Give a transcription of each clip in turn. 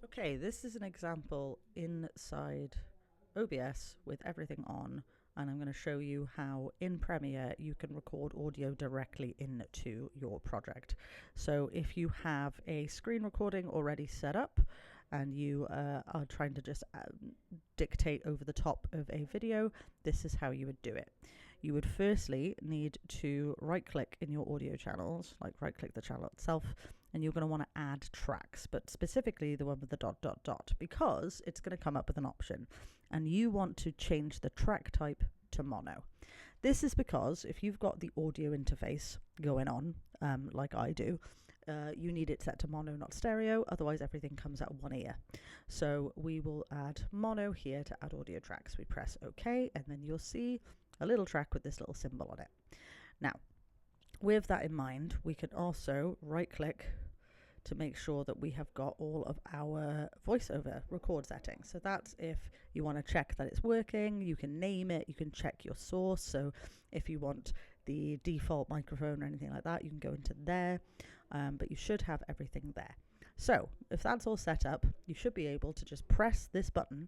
Okay, this is an example inside OBS with everything on, and I'm going to show you how in Premiere you can record audio directly into your project. So if you have a screen recording already set up and you are trying to just dictate over the top of a video, this is how you would do it. You would firstly need to right click in your audio channels, like right click the channel itself, and you're going to want to add tracks, but specifically the one with the ... because it's going to come up with an option and you want to change the track type to mono. This is because if you've got the audio interface going on, like I do, you need it set to mono, not stereo, otherwise everything comes out one ear. So we will add mono here to add audio tracks. We press OK, and then you'll see a little track with this little symbol on it. Now, with that in mind, we can also right click to make sure that we have got all of our voiceover record settings. So that's if you want to check that it's working, you can name it, you can check your source. So if you want the default microphone or anything like that, you can go into there, but you should have everything there. So if that's all set up, you should be able to just press this button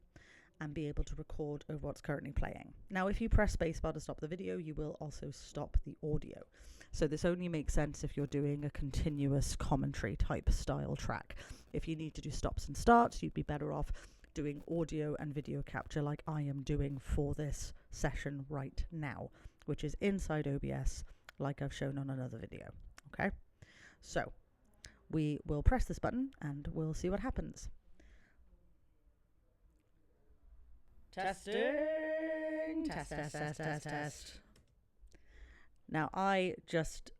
and be able to record over what's currently playing. Now, if you press spacebar to stop the video, you will also stop the audio. So this only makes sense if you're doing a continuous commentary type style track. If you need to do stops and starts, you'd be better off doing audio and video capture like I am doing for this session right now, which is inside OBS, like I've shown on another video. Okay, so we will press this button and we'll see what happens. Testing, test. Now I just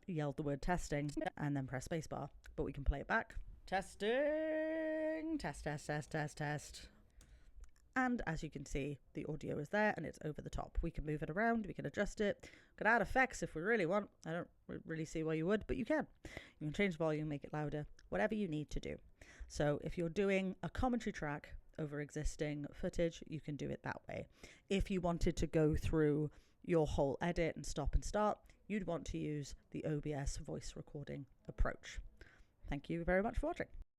yelled the word testing and then press spacebar, but we can play it back. Testing, test. And as you can see, the audio is there and it's over the top. We can move it around, we can adjust it, we can add effects if we really want. I don't really see why you would, but you can. You can change the volume, make it louder, whatever you need to do. So if you're doing a commentary track over existing footage, you can do it that way. If you wanted to go through your whole edit and stop and start, you'd want to use the OBS voice recording approach. Thank you very much for watching.